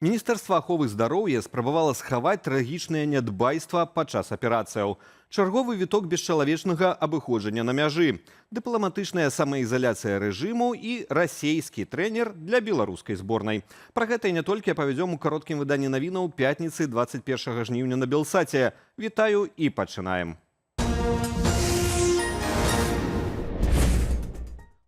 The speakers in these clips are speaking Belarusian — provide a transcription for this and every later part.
Міністэрства аховы здароўя спрабавала схаваць трагічнае нядбайства падчас аперацыяў. Чарговы віток бесчалавечнага абыходжання на мяжы, дыпламатычная самаізаляцыя рэжыму і расейскі трэнер для беларускай зборнай. Пра гэта і не толькі апавядзём у кароткім выданні навінаў пятніцы 21 жніўня на Белсаце. Вітаю і пачынаем.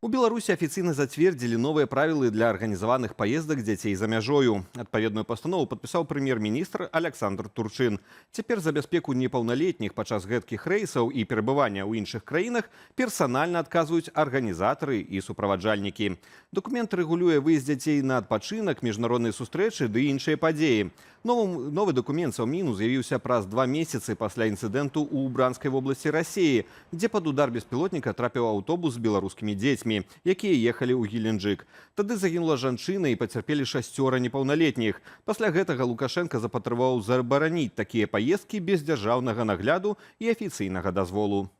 У Беларусі афіцыйна зацвердзілі новыя правілы для арганізаваных паездак дзяцей за мяжою. Адпаведную пастанову падпісаў прэм'ер-міністр Александр Турчын. Цяпер за бяспеку непаўналетніх падчас гэткіх рэйсаў і перабывання ў іншых краінах персанальна адказваюць арганізатары і суправаджальнікі. Дакумент рэгулюе выезд дзяцей на адпачынак, міжнародныя сустрэчы ды іншыя падзеі. Новы дакумент Совміну з'явіўся праз 2 месяцы пасля інцыдэнту ў Бранскай вобласці Расіі, дзе пад удар беспілотніка трапіў аўтобус з беларускімі дзецьмі, якія ехалі ў Геленджык. Тады загінула жанчына і пацярпелі 6 непаўналетніх. Пасля гэтага Лукашенка запатрабаваў забараніць такія паездкі без дзяржаўнага нагляду і афіцыйнага дазволу.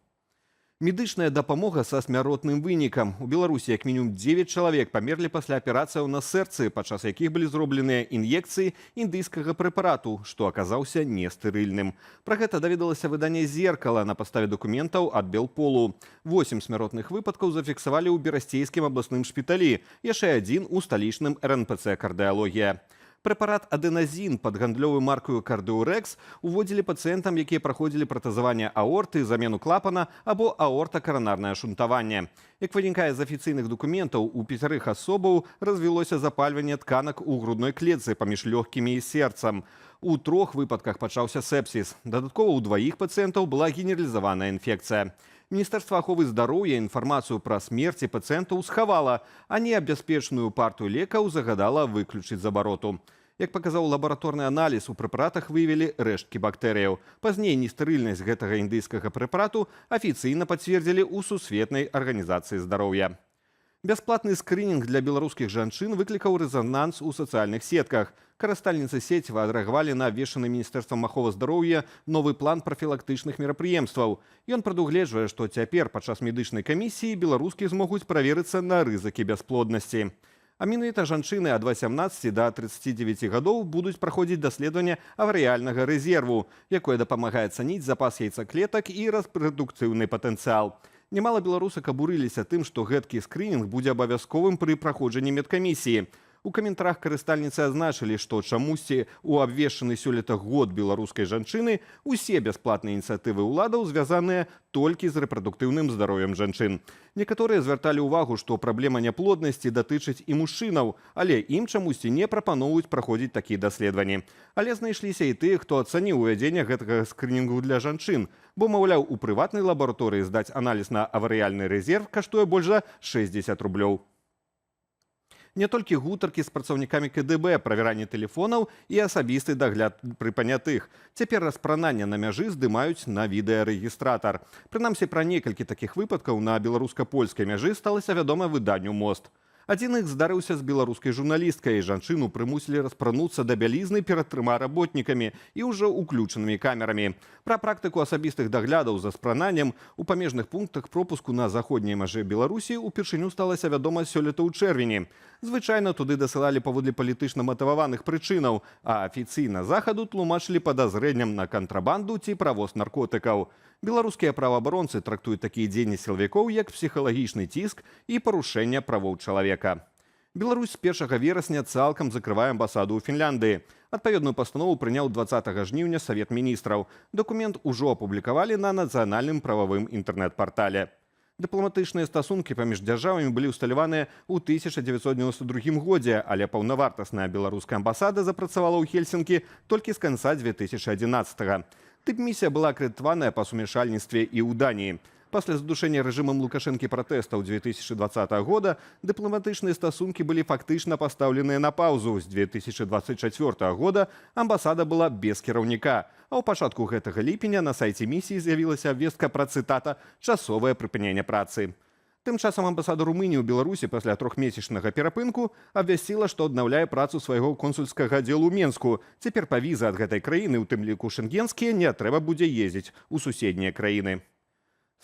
Медычная дапамога са смяротным вынікам. У Беларусі як мінімум 9 чалавек памерлі пасля аперацыяў на сэрцы, падчас якіх былі зробленыя ін'екцыі індыйскага прэпарату, што аказаўся нестэрыльным. Пра гэта даведалася выданне «Зеркала» на падставе дакументаў ад Белполу. 8 смяротных выпадкаў зафіксавалі ў Берасцейскім абласным шпіталі, яшчэ адзін у сталічным РНПЦ «Кардыалогія». Прэпарат адэназін пад гандлёвай маркаю «Кардыорэкс» уводзілі пацыентам, якія праходзілі пратэзаванне аорты, замену клапана або аортакаранарнае шунтаванне. Як вынікае з афіцыйных дакументаў, у 5 асобаў развілося запальванне тканак у грудной клетцы паміж лёгкімі і сэрцам. У 3 выпадках пачаўся сепсіс. Дадаткова ў 2 пацыентаў была генералізаваная інфекцыя. Міністэрства аховы здароўя інфармацыю пра смерці пацыентаў схавала, а неабяспечную партыю лекаў загадала выключыць з абароту. Як паказаў лабараторны аналіз, у прэпаратах выявілі рэшткі бактэрыяў. Пазней нестэрыльнасць гэтага індыйскага прэпарату афіцыйна пацвердзілі ў Сусветнай арганізацыі здароўя. Бясплатны скрынінг для беларускіх жанчын выклікаў рэзананс у сацыяльных сетках. Карыстальніцы сеціва адрэагавалі на абвешчаны міністэрствам аховы здароўя новы план прафілактычных мерапрыемстваў. Ён прадугледжвае, што цяпер падчас медычнай камісіі беларускі змогуць праверыцца на рызыкі бясплоднасці. А менавіта жанчыны ад 18 да 39 гадоў будуць праходзіць даследаванне аварыяльнага рэзерву, якое дапамагае ацаніць запас яйцаклетак і рэпрадуктыўны патэнцыял. Немало беларусак абурыліся тым, што гэткі скрынінг будзе абавязковым пры праходжанні медкамісіі. У каментарах карыстальніцы азначылі, што чамусьці ў абвешчаны сёлета год беларускай жанчыны усе бясплатныя ініцыятывы ўладаў звязаныя толькі з рэпрадуктыўным здароўем жанчын. Некаторыя звярталі ўвагу, што праблема няплоднасці датычыць і мужчынаў, але ім чамусьці не прапаноўваюць праходзіць такія даследаванні. Але знайшліся і тыя, хто ацаніў увядзенне гэтага скрынінгу для жанчын, бо, маўляў, у прыватнай лабараторыі здаць аналіз на аварыяльны рэзерв каштуе больш за 60 рублёў. Не толькі гутаркі з працаўнікамі КДБ, правяранне тэлефонаў і асабісты дагляд пры панятых. Цяпер распранання на мяжы здымаюць на відэарэгістратар. Прынамсі, пра некалькі такіх выпадкаў на беларуска-польскай мяжы сталася вядома выданню «Мост». Адзін іх здарыўся з беларускай журналісткай. Жанчыну прымусілі распрануцца да бялізны перад 3 работнікамі і ўжо ўключанымі камерамі. Пра практыку асабістых даглядаў за спрананнем у памежных пунктах пропуску на заходняй мяжы Беларусі упершыню сталася вядома сёлета ў чэрвені. Звычайна туды дасылалі паводле палітычна матываваных прычынаў, а афіцыйна захаду тлумачылі падазрэнням на кантрабанду ці правоз наркотыкаў. Беларускія праваабаронцы трактуюць такія дзеянні сілавікоў як псіхалагічны ціск і парушэнне правоў чалавека. Беларусь з 1 верасня цалкам закрывае амбасаду ў Фінляндыі. Адпаведную пастанову прыняў 20 жніўня Савет міністраў. Дакумент ужо апублікавалі на нацыянальным прававым інтэрнэт-партале. Дыпламатычныя стасункі паміж дзяржавамі былі ўсталяваныя ў 1992 годзе, але паўнавартасная беларуская амбасада запрацавала ў Хельсінкі толькі з канца 2011-го. Дыпмісія была акрэдытаваная па сумяшальніцтве і ў Даніі. Пасля задушэння рэжымам Лукашэнкі пратэстаў 2020 года дыпламатычныя стасункі былі фактычна пастаўленыя на паўзу. З 2024 года амбасада была без кіраўніка. А ў пачатку гэтага ліпеня на сайце місіі з'явілася абвестка пра, цытата, «часовае прыпыненне працы». Тым часам амбасада Румыніі ў Беларусі пасля 3-месячнага перапынку абвясціла, што аднаўляе працу свайго консульскага аддзелу ў Менску. Цяпер па візы ад гэтай краіны, у тым ліку шэнгенскія, не трэба будзе ездзіць у суседнія краіны.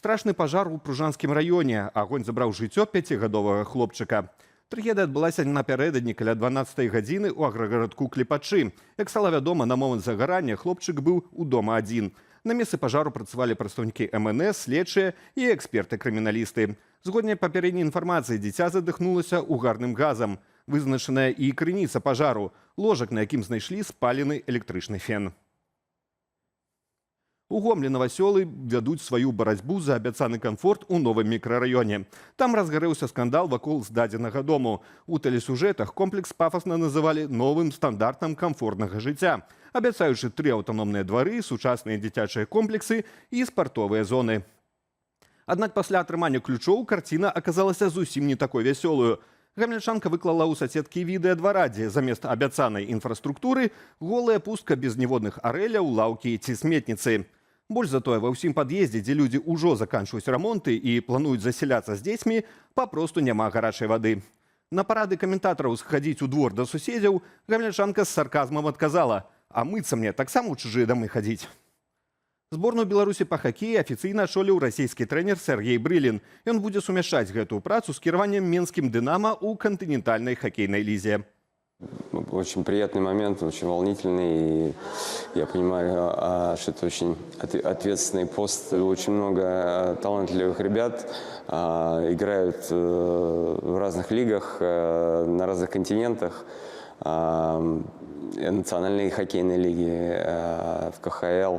Страшны пажар у Пружанскім раёне. Агонь забраў жыццё 5-гадовага хлопчыка. Трагедыя адбылася напярэдадні каля 12-й гадзіны ў аграгарадку Клепачы. Як стала вядома, на момант загарання хлопчык быў удома адзін. На месцы пажару працавалі прадстаўнікі МНС, следчыя і эксперты-крыміналісты. Згодня папярэдняй інфармацыі, дзіця задыхнулася угарным газам. Вызначаная і крыніца пажару – ложак, на якім знайшлі спалены электрычны фен. У Гомлі новасёлы вядуць сваю барацьбу за абяцаны камфорт у новым мікрараёне. Там разгарэўся скандал вакол здадзенага дому. У тэлесюжэтах комплекс пафасна называлі новым стандартам камфортнага жыцця, абяцаючы 3 аўтаномныя двары, сучасныя дзіцячыя комплексы і спартовыя зоны. Аднак пасля атрымання ключоў карціна аказалася зусім не такой вясёлую. Гамельчанка выклала ў сацедкі відэа двара, дзе замест абяцанай інфраструктуры голая пустка без ніводных арэляў, лаўкі ці сметніцы. Больш за тое, ва ўсім пад'ездзе, дзе людзі ўжо заканчваюць рамонты і плануюць засяляцца з дзецьмі, папросту няма гарачай вады. На парады каментатараў схадзіць у двор да суседзяў гамельчанка з сарказмам адказала: «А мыцца мне таксама ў чужыя дамы хадзіць». Зборную Беларусі па хакеі афіцыйна ачоліў расійскі трэнер Сергей Брылін. Ён будзе сумяшчаць гэтую працу з кіраваннем менскім «Дынама» ў кантынентальнай хакейнай лізе. Очень приятный момент, очень волнительный. И я понимаю, что это очень ответственный пост. Очень много талантливых ребят играют в разных лигах, на разных континентах. Национальной хоккейной лиги, в КХЛ.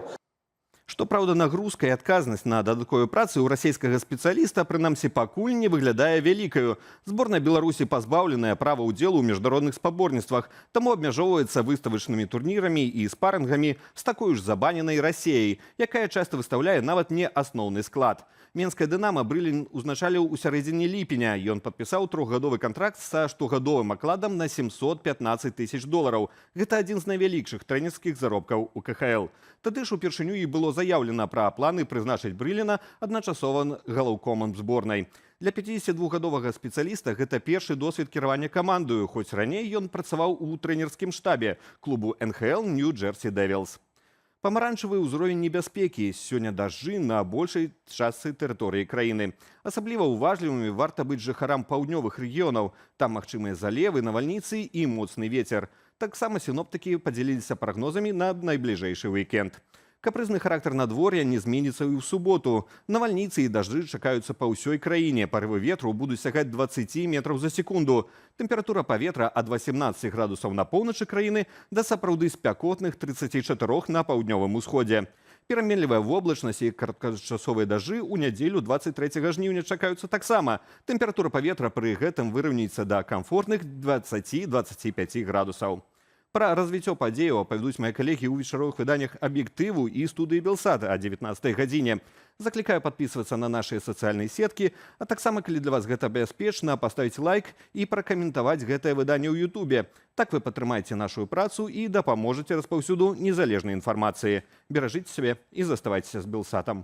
Што праўда, нагрузка і адказнасць на дадатковую працу ў расійскага спецыяліста прынамсі пакуль не выглядае вялікаю. Зборная Беларусі пазбаўленая права ўдзелу ў міжнародных спаборніцтвах, таму абмяжоўваецца выставачнымі турнірамі і спарынгамі з такой ж забаненай Расіяй, якая часта выстаўляе нават не асноўны склад. Менскае «Дынама» Брылін узначаліў у сярэдзіне ліпеня. Ён падпісаў 3-гадовы кантракт са штогадовым акладам на $715 000. Гэта адзін з найвялікшых трэнерскіх заробкаў у КХЛ. Тады ж упершыню і было заяўлена пра планы прызначыць Брыліна адначасова галоўкомам зборнай. Для 52-гадовага спецыяліста гэта першы досвед кіравання камандою, хоць раней ён працаваў у трэнерскім штабе клубу НХЛ Нью-Джерсі Дэвілс. Памаранчавы ўзровень небяспекі. Сёння дажджы на большай частцы тэрыторыі краіны. Асабліва ўважлівымі варта быць жыхарам паўднёвых рэгіёнаў. Там магчымыя залевы, навальніцы і моцны вецер. Таксама сіноптыкі падзяліліся прагнозамі на найбліжэйшы уікенд. Капрызны характар надвор'я не зменіцца і ў суботу. Навальніцы і дажджы чакаюцца па ўсёй краіне. Парывы ветру будуць сягаць 20 метраў за секунду. Тэмпература паветра ад 18 градусаў на поўначы краіны да сапраўды спякотных 34 на паўднёвым усходзе. Пераменлівая воблачнасць і кароткачасовыя дажджы ў нядзелю 23 жніўня чакаюцца таксама. Тэмпература паветра пры гэтым выраўняецца да камфортных 20-25 градусаў. Пра развіццё падзеяў апавядуць мае калегі ў вечаровых выданнях «Аб'ектыву» і студыі «Белсат» о 19-й гадзіне. Заклікаю падпісвацца на нашыя сацыяльныя сеткі, а таксама, калі для вас гэта бяспечна, паставіць лайк і пракаментаваць гэтае выданне ў Ютубе. Так вы падтрымаеце нашу працу і дапаможаце распаўсюду незалежнай інфармацыі. Беражыце сябе і заставайцеся з «Белсатам».